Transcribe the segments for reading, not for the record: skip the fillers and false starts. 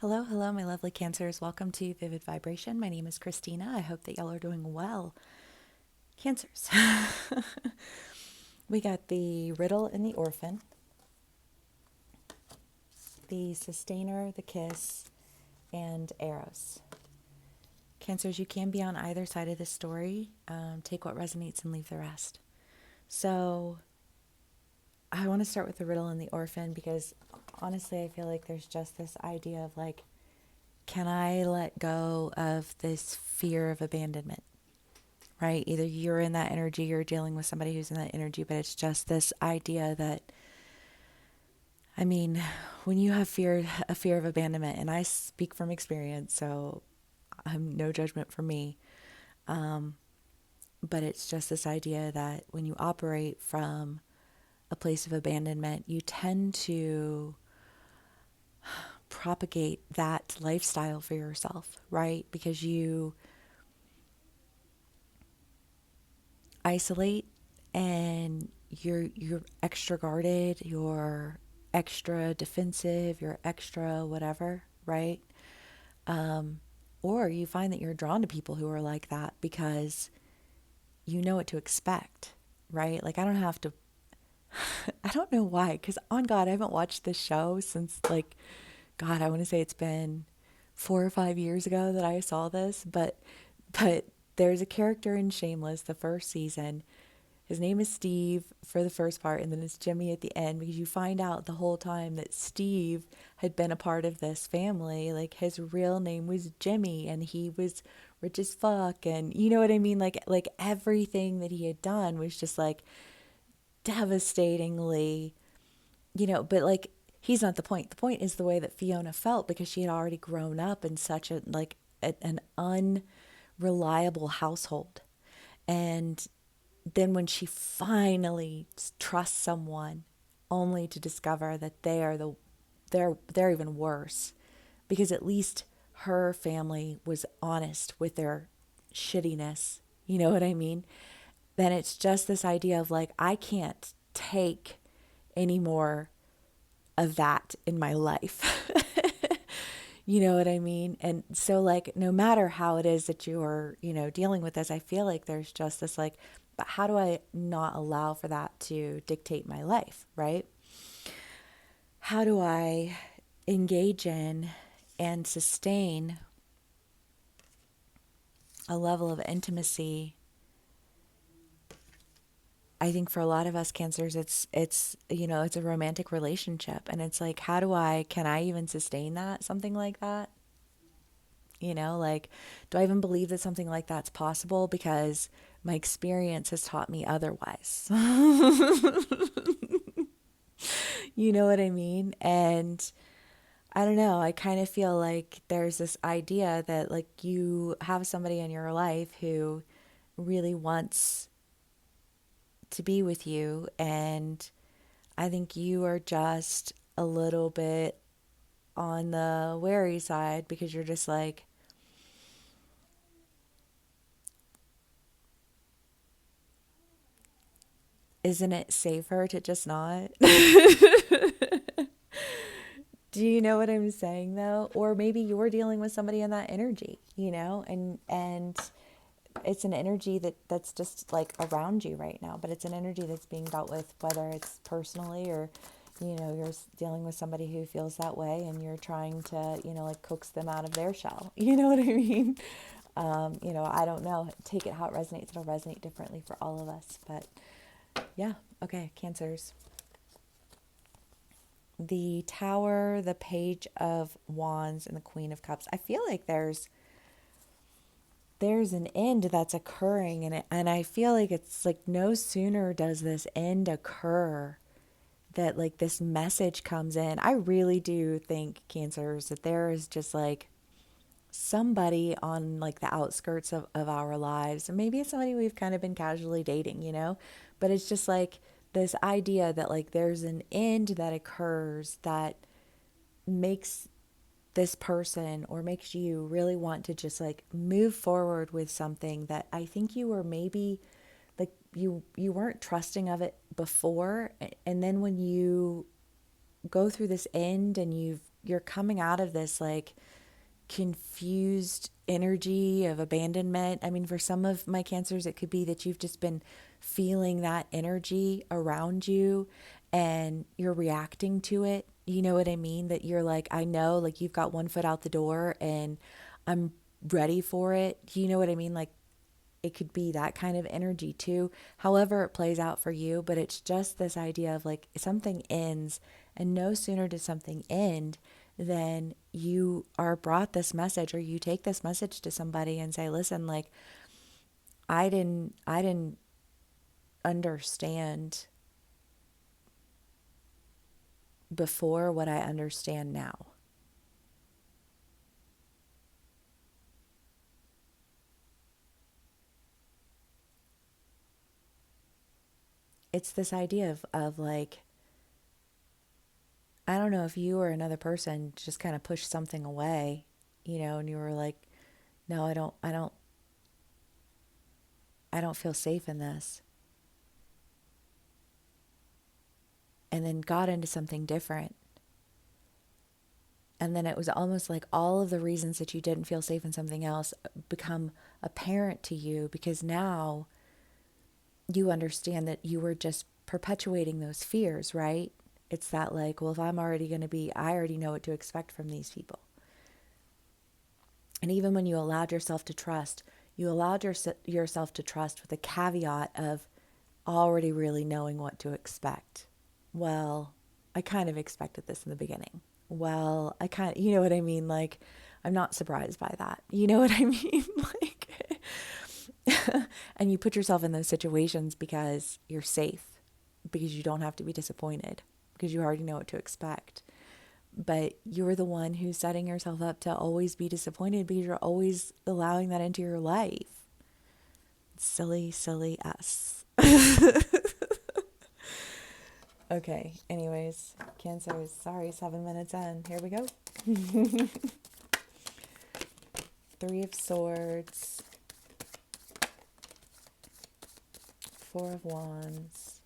Hello, hello, my lovely Cancers. Welcome to Vivid Vibration. My name is Christina. I hope that y'all are doing well. Cancers. We got the riddle and the orphan, the sustainer, the kiss, and Eros. Cancers, you can be on either side of the story. Take what resonates and leave the rest. So, I want to start with the riddle and the orphan because honestly, I feel like there's just this idea of like, can I let go of this fear of abandonment? Right? Either you're in that energy, you're dealing with somebody who's in that energy, but it's just this idea that, I mean, when you have a fear of abandonment, and I speak from experience, so I'm no judgment for me, but it's just this idea that when you operate from a place of abandonment, you tend to propagate that lifestyle for yourself, right? Because you isolate and you're extra guarded, you're extra defensive, you're extra whatever, right? Or you find that you're drawn to people who are like that because you know what to expect, right? Like I don't have to I don't know why, because on God, I haven't watched this show since like God, I want to say it's been 4 or 5 years ago that I saw this, but there's a character in Shameless, the first season. His name is Steve for the first part, and then it's Jimmy at the end because you find out the whole time that Steve had been a part of this family. Like his real name was Jimmy, and he was rich as fuck, and you know what I mean. Like everything that he had done was just like devastatingly, But like he's not the point. The point is the way that Fiona felt because she had already grown up in such an unreliable household, and then when she finally trusts someone only to discover that they're even worse because at least her family was honest with their shittiness, you know what I mean? Then it's just this idea of like I can't take any more of that in my life. You know what I mean? And so like no matter how it is that you're, dealing with this, I feel like there's just this like, but how do I not allow for that to dictate my life, right? How do I engage in and sustain a level of intimacy? I think for a lot of us cancers it's a romantic relationship, and it's like can I even sustain that, something like that? Like, do I even believe that something like that's possible? Because my experience has taught me otherwise. You know what I mean? And I don't know, I kind of feel like there's this idea that, like, you have somebody in your life who really wants to be with you. And I think you are just a little bit on the wary side because you're just like, isn't it safer to just not? Do you know what I'm saying though? Or maybe you're dealing with somebody in that energy, and it's an energy that's just like around you right now, but it's an energy that's being dealt with, whether it's personally or you're dealing with somebody who feels that way and you're trying to like coax them out of their shell. You know what I mean? I don't know. Take it how it resonates. It'll resonate differently for all of us, but yeah. Okay, cancers. The Tower, the Page of Wands, and the Queen of Cups. I feel like there's an end that's occurring, and I feel like it's like no sooner does this end occur that like this message comes in. I really do think, cancers, that there is just like somebody on like the outskirts of our lives, and maybe it's somebody we've kind of been casually dating, but it's just like this idea that like there's an end that occurs that makes this person or makes you really want to just like move forward with something that I think you were maybe like you weren't trusting of it before, and then when you go through this end and you've you're coming out of this like confused energy of abandonment. I mean, for some of my cancers, it could be that you've just been feeling that energy around you and you're reacting to it. You know what I mean? That you're like, I know, like you've got one foot out the door and I'm ready for it. You know what I mean? Like it could be that kind of energy too, however it plays out for you. But it's just this idea of like something ends, and no sooner does something end than you are brought this message, or you take this message to somebody and say, listen, like I didn't understand before what I understand now. It's this idea of like, I don't know if you or another person just kind of pushed something away, and you were like, no, I don't feel safe in this. And then got into something different. And then it was almost like all of the reasons that you didn't feel safe in something else become apparent to you, because now you understand that you were just perpetuating those fears, right? It's that like, well, if I'm already going to be, I already know what to expect from these people. And even when you allowed yourself to trust, you allowed yourself to trust with a caveat of already really knowing what to expect. Well, I kind of expected this in the beginning. Well, you know what I mean? Like, I'm not surprised by that. You know what I mean? Like, and you put yourself in those situations because you're safe, because you don't have to be disappointed, because you already know what to expect. But you're the one who's setting yourself up to always be disappointed because you're always allowing that into your life. Silly, silly us. Okay, anyways, Cancers, sorry, 7 minutes in. Here we go. Three of Swords, Four of Wands,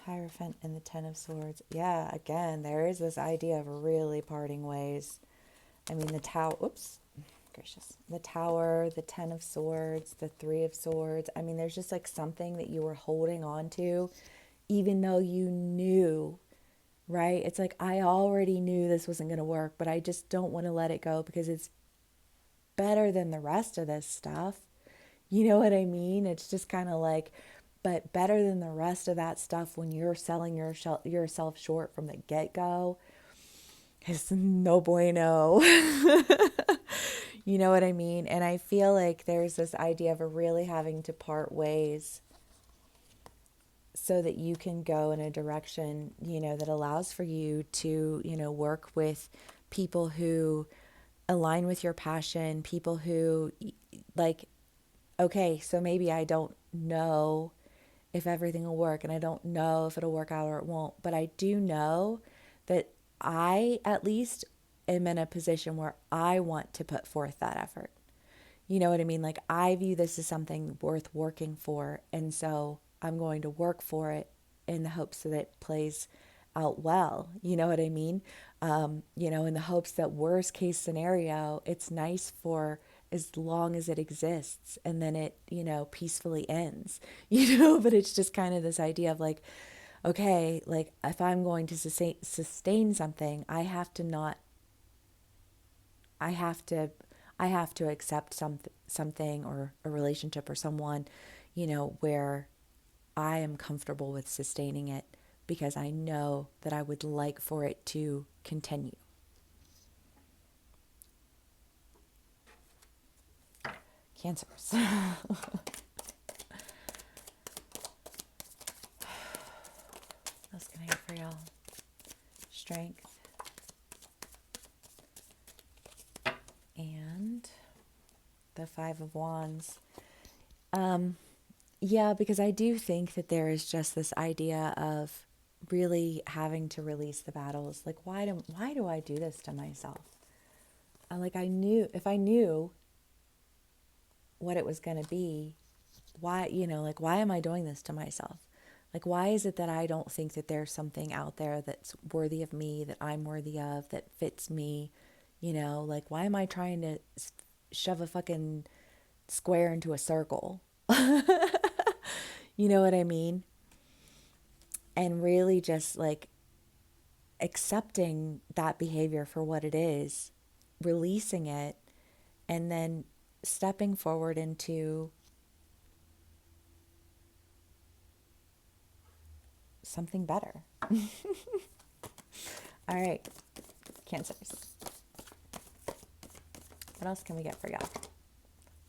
Hierophant, and the Ten of Swords. Yeah, again, there is this idea of really parting ways. I mean, the Tower, oops, gracious. The Tower, the Ten of Swords, the Three of Swords. I mean, there's just like something that you were holding on to, even though you knew, right? It's like, I already knew this wasn't going to work, but I just don't want to let it go because it's better than the rest of this stuff. You know what I mean? It's just kind of like, but better than the rest of that stuff when you're selling yourself short from the get-go is no bueno. You know what I mean? And I feel like there's this idea of really having to part ways so that you can go in a direction, that allows for you to, work with people who align with your passion, people who like, okay, so maybe I don't know if everything will work and I don't know if it'll work out or it won't, but I do know that I at least am in a position where I want to put forth that effort. You know what I mean? Like, I view this as something worth working for, and so I'm going to work for it in the hopes that it plays out well. You know what I mean? In the hopes that worst case scenario, it's nice for as long as it exists, and then it, peacefully ends, but it's just kind of this idea of like, okay, like if I'm going to sustain something, I have to I have to accept something or a relationship or someone, where I am comfortable with sustaining it because I know that I would like for it to continue. Cancers. What's going to get for y'all? Strength. And the Five of Wands. Yeah, because I do think that there is just this idea of really having to release the battles. Like, why do I do this to myself? If I knew what it was going to be, why am I doing this to myself? Like, why is it that I don't think that there's something out there that's worthy of me, that I'm worthy of, that fits me? You know, like, why am I trying to shove a fucking square into a circle? You know what I mean? And really just like accepting that behavior for what it is, releasing it, and then stepping forward into something better. All right, Cancers. What else can we get for y'all?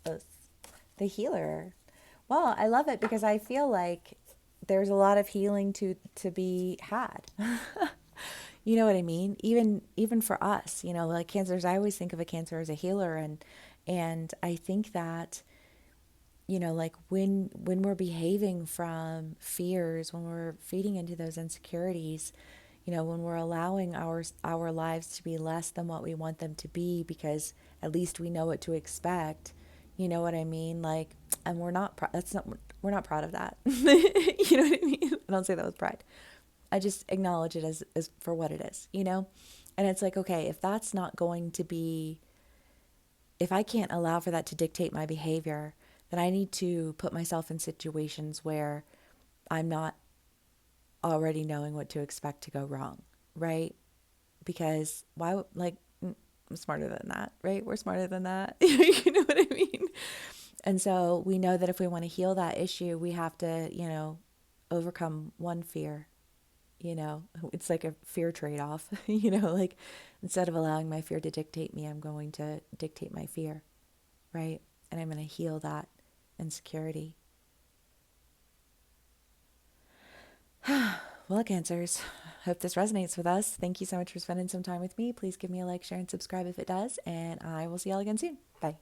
Us. The healer. Well, I love it because I feel like there's a lot of healing to be had. You know what I mean? Even for us, you know, like cancers, I always think of a cancer as a healer, and I think that, you know, like when we're behaving from fears, when we're feeding into those insecurities, you know, when we're allowing our lives to be less than what we want them to be because at least we know what to expect. You know what I mean? Like, and we're not proud of that. You know what I mean? I don't say that with pride. I just acknowledge it as for what it is, you know? And it's like, okay, if that's not going to be, if I can't allow for that to dictate my behavior, then I need to put myself in situations where I'm not already knowing what to expect to go wrong, right? Because like, I'm smarter than that, right? We're smarter than that. You know what I mean? And so we know that if we want to heal that issue, we have to, you know, overcome one fear. You know, it's like a fear trade-off. You know, like instead of allowing my fear to dictate me, I'm going to dictate my fear, right? And I'm going to heal that insecurity. Well, Cancers, hope this resonates with us. Thank you so much for spending some time with me. Please give me a like, share, and subscribe if it does. And I will see y'all again soon. Bye.